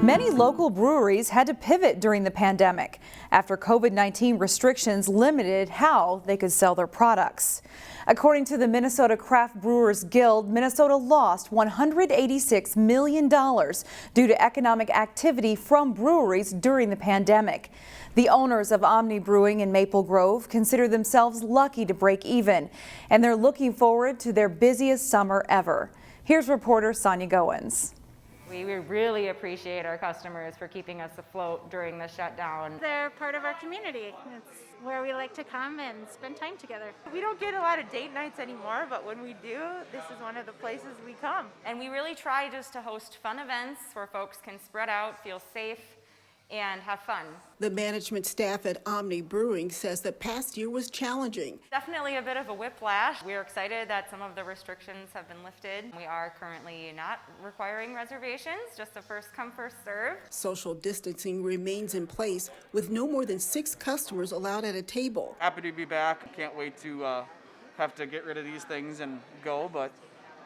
Many local breweries had to pivot during the pandemic after COVID-19 restrictions limited how they could sell their products. According to the Minnesota Craft Brewers Guild, Minnesota lost $186 million due to economic activity from breweries during the pandemic. The owners of Omni Brewing in Maple Grove consider themselves lucky to break even, and they're looking forward to their busiest summer ever. Here's reporter Sonia Goins. We really appreciate our customers for keeping us afloat during the shutdown. They're part of our community. It's where we like to come and spend time together. We don't get a lot of date nights anymore, but when we do, this is one of the places we come. And we really try just to host fun events where folks can spread out, feel safe, and have fun. The management staff at Omni Brewing says the past year was challenging. Definitely a bit of a whiplash. We're excited that some of the restrictions have been lifted. We are currently not requiring reservations, just a first come, first serve. Social distancing remains in place with no more than 6 customers allowed at a table. Happy to be back. Can't wait to have to get rid of these things and go, but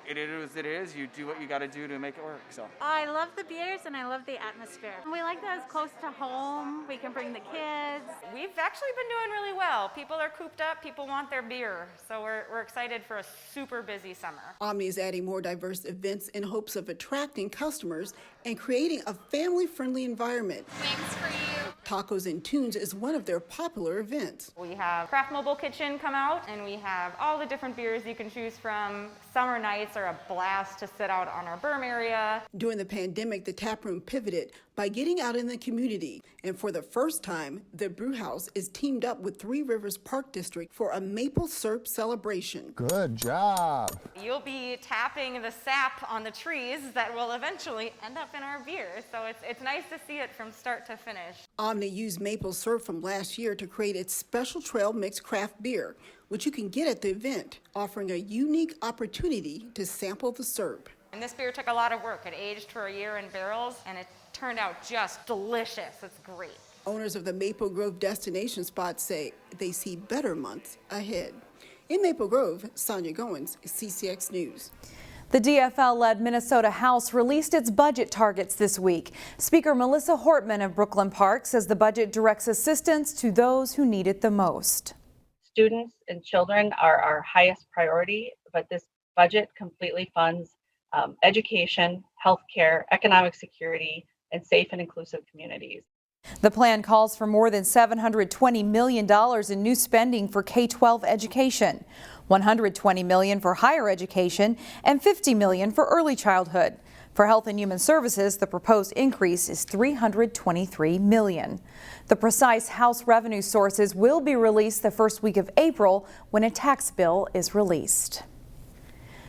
it is what it is. You do what you got to do to make it work. So I love the beers and I love the atmosphere. We like that it's close to home. We can bring the kids. We've actually been doing really well. People are cooped up. People want their beer. So we're excited for a super busy summer. Omni is adding more diverse events in hopes of attracting customers and creating a family-friendly environment. Wings for you. Tacos and Tunes is one of their popular events. We have Craft Mobile Kitchen come out, and we have all the different beers you can choose from. Summer nights are a blast to sit out on our berm area. During the pandemic, the Taproom pivoted by getting out in the community. And for the first time, the brew house is teamed up with Three Rivers Park District for a maple syrup celebration. Good job. You'll be tapping the sap on the trees that will eventually end up in our beer. So it's nice to see it from start to finish. Omni used maple syrup from last year to create its special trail mixed craft beer, which you can get at the event, offering a unique opportunity to sample the syrup. And this beer took a lot of work. It aged for a year in barrels, and it turned out just delicious. It's great. Owners of the Maple Grove destination spot say they see better months ahead. In Maple Grove, Sonia Goins, CCX News. The DFL-led Minnesota House released its budget targets this week. Speaker Melissa Hortman of Brooklyn Park says the budget directs assistance to those who need it the most. Students and children are our highest priority, but this budget completely funds education, healthcare, economic security, and safe and inclusive communities. The plan calls for more than $720 million in new spending for K-12 education, $120 million for higher education, and $50 million for early childhood. For Health and Human Services, the proposed increase is $323 million. The precise House revenue sources will be released the first week of April when a tax bill is released.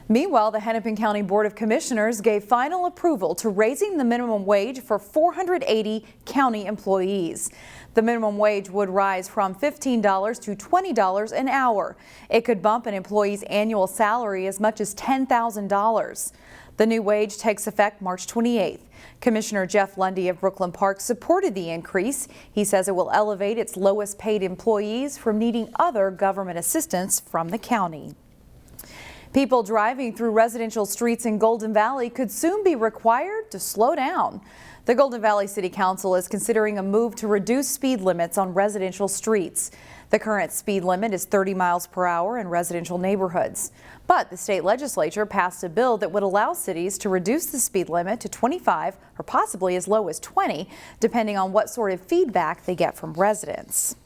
Meanwhile, the Hennepin County Board of Commissioners gave final approval to raising the minimum wage for 480 county employees. The minimum wage would rise from $15 to $20 an hour. It could bump an employee's annual salary as much as $10,000. The new wage takes effect March 28th. Commissioner Jeff Lundy of Brooklyn Park supported the increase. He says it will elevate its lowest paid employees from needing other government assistance from the county. People driving through residential streets in Golden Valley could soon be required to slow down. The Golden Valley City Council is considering a move to reduce speed limits on residential streets. The current speed limit is 30 miles per hour in residential neighborhoods. But the state legislature passed a bill that would allow cities to reduce the speed limit to 25 or possibly as low as 20, depending on what sort of feedback they get from residents.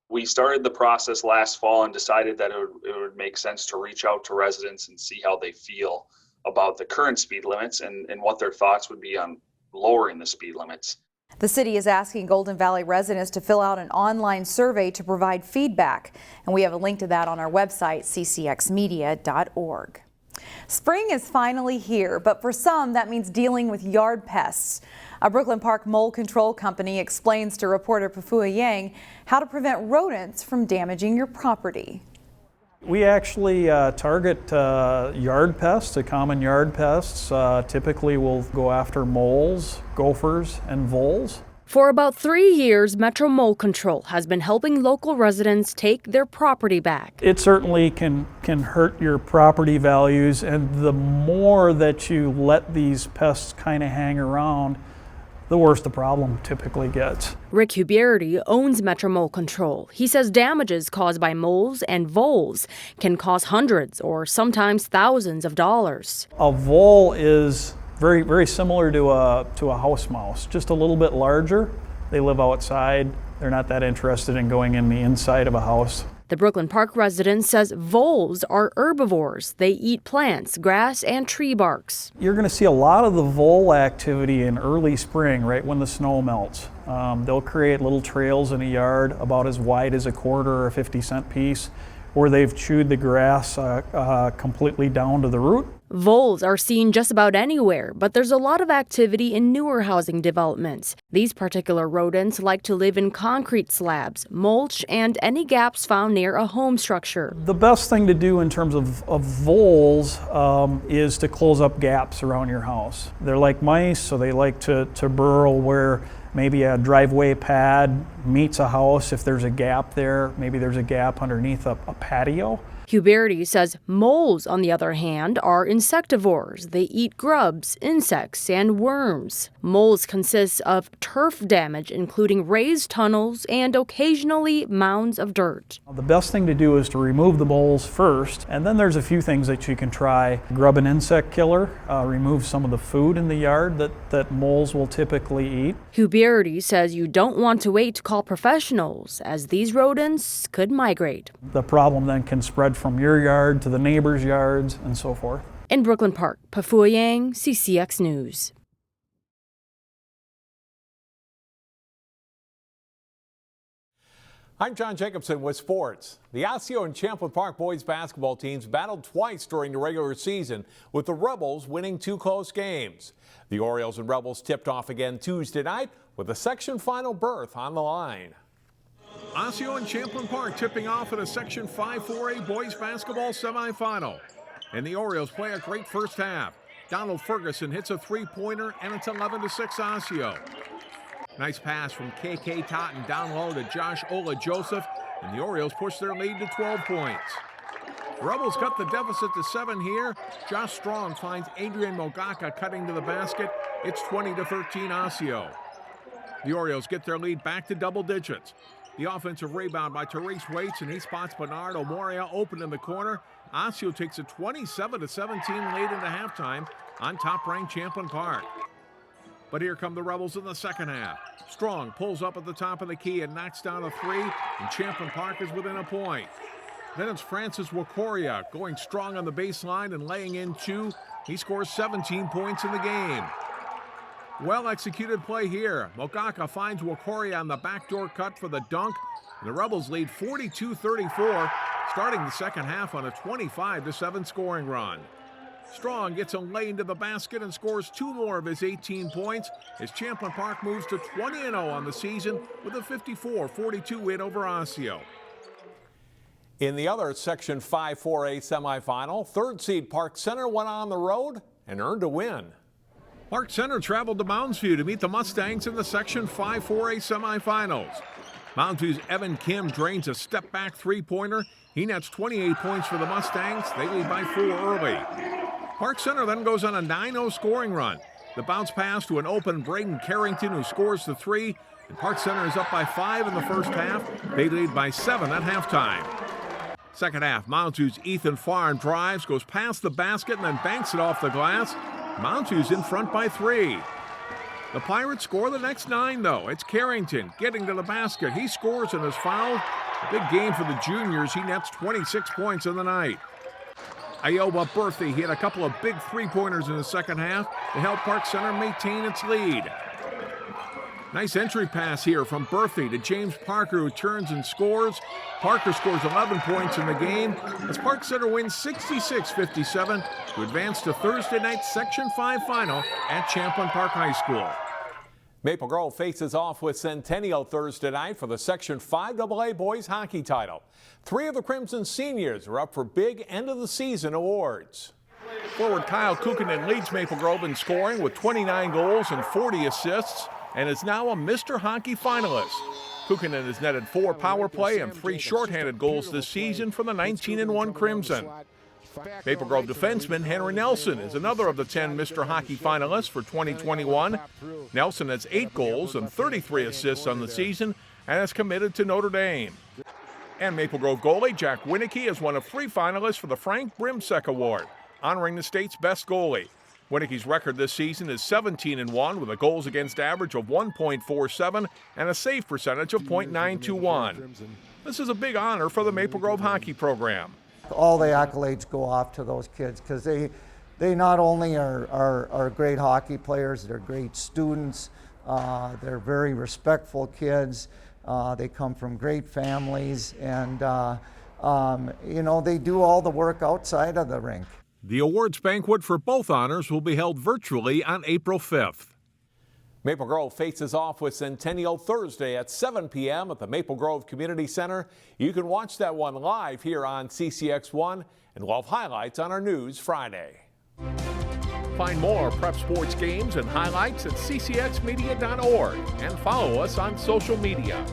We started the process last fall and decided that it would make sense to reach out to residents and see how they feel about the current speed limits and what their thoughts would be on lowering the speed limits. The city is asking Golden Valley residents to fill out an online survey to provide feedback, and we have a link to that on our website, ccxmedia.org. Spring is finally here, but for some that means dealing with yard pests. A Brooklyn Park mold control company explains to reporter Pafua Yang how to prevent rodents from damaging your property. We actually target yard pests, the common yard pests. Typically we'll go after moles, gophers, and voles. For about 3 years, Metro Mold Control has been helping local residents take their property back. It certainly can hurt your property values, and the more that you let these pests kind of hang around, the worse the problem typically gets. Rick Huberty owns Metro Mole Control. He says damages caused by moles and voles can cost hundreds or sometimes thousands of dollars. A vole is very, very similar to a house mouse, just a little bit larger. They live outside. They're not that interested in going in the inside of a house. The Brooklyn Park resident says voles are herbivores. They eat plants, grass, and tree barks. You're going to see a lot of the vole activity in early spring, right when the snow melts. They'll create little trails in a yard about as wide as a quarter or a 50-cent piece, where they've chewed the grass completely down to the root. Voles are seen just about anywhere, but there's a lot of activity in newer housing developments. These particular rodents like to live in concrete slabs, mulch, and any gaps found near a home structure. The best thing to do in terms of voles is to close up gaps around your house. They're like mice, so they like to burrow where maybe a driveway pad meets a house. If there's a gap there, maybe there's a gap underneath a patio. Huberty says moles, on the other hand, are insectivores. They eat grubs, insects, and worms. Moles consist of turf damage, including raised tunnels and occasionally mounds of dirt. The best thing to do is to remove the moles first, and then there's a few things that you can try. Grub an insect killer, remove some of the food in the yard that moles will typically eat. Huberty says you don't want to wait to call professionals, as these rodents could migrate. The problem then can spread from your yard to the neighbors' yards and so forth. In Brooklyn Park, Pafua Yang, CCX News. I'm John Jacobson with sports. The Osseo and Champlin Park boys basketball teams battled twice during the regular season, with the Rebels winning 2 close games. The Orioles and Rebels tipped off again Tuesday night with a section final berth on the line. Osseo and Champlin Park tipping off in a Section 5-4A boys basketball semifinal. And the Orioles play a great first half. Donald Ferguson hits a three-pointer, and it's 11-6 Osseo. Nice pass from KK Totten down low to Josh Ola Joseph, and the Orioles push their lead to 12 points. The Rebels cut the deficit to 7 here. Josh Strong finds Adrian Mogaka cutting to the basket. It's 20-13 Osseo. The Orioles get their lead back to double digits. The offensive rebound by Therese Waits, and he spots Bernardo Moria open in the corner. Osseo takes a 27-17 lead into halftime on top-ranked Champlin Park. But here come the Rebels in the second half. Strong pulls up at the top of the key and knocks down a 3, and Champlin Park is within a point. Then it's Francis Wakoria going strong on the baseline and laying in 2. He scores 17 points in the game. Well-executed play here. Mogaka finds Wakoria on the backdoor cut for the dunk. The Rebels lead 42-34, starting the second half on a 25-7 scoring run. Strong gets a lane to the basket and scores 2 more of his 18 points as Champlin Park moves to 20-0 on the season with a 54-42 win over Osseo. In the other Section 5-4A semifinal, third seed Park Center went on the road and earned a win. Park Center traveled to Mounds View to meet the Mustangs in the Section 5-4A semifinals. Mounds View's Evan Kim drains a step-back three-pointer. He nets 28 points for the Mustangs. They lead by 4 early. Park Center then goes on a 9-0 scoring run. The bounce pass to an open Braden Carrington, who scores the 3. And Park Center is up by 5 in the first half. They lead by 7 at halftime. Second half, Mounds View's Ethan Farn drives, goes past the basket, and then banks it off the glass. Mounds View's in front by 3. The Pirates score the next 9, though. It's Carrington getting to the basket. He scores and is fouled. A big game for the juniors. He nets 26 points in the night. Iowa Berthy hit a couple of big three-pointers in the second half to help Park Center maintain its lead. Nice entry pass here from Berthy to James Parker, who turns and scores. Parker scores 11 points in the game as Park Center wins 66-57 to advance to Thursday night's Section 5 final at Champlin Park High School. Maple Grove faces off with Centennial Thursday night for the Section 5AA boys hockey title. 3 of the Crimson seniors are up for big end-of-the-season awards. Forward Kyle Kukkonen leads Maple Grove in scoring with 29 goals and 40 assists and is now a Mr. Hockey finalist. Kukkonen has netted 4 power play and 3 shorthanded goals this season for the 19-1 Crimson. Maple Grove defenseman Henry Nelson is another of the 10 Mr. Hockey finalists for 2021. Nelson has 8 goals and 33 assists on the season and is committed to Notre Dame. And Maple Grove goalie Jack Winicky is one of 3 finalists for the Frank Brimsek Award, honoring the state's best goalie. Winicky's record this season is 17-1 with a goals against average of 1.47 and a save percentage of .921. This is a big honor for the Maple Grove hockey program. All the accolades go off to those kids because they not only are great hockey players, they're great students, they're very respectful kids, they come from great families, and they do all the work outside of the rink. The awards banquet for both honors will be held virtually on April 5th. Maple Grove faces off with Centennial Thursday at 7 p.m. at the Maple Grove Community Center. You can watch that one live here on CCX1, and we'll have highlights on our news Friday. Find more prep sports games and highlights at ccxmedia.org and follow us on social media.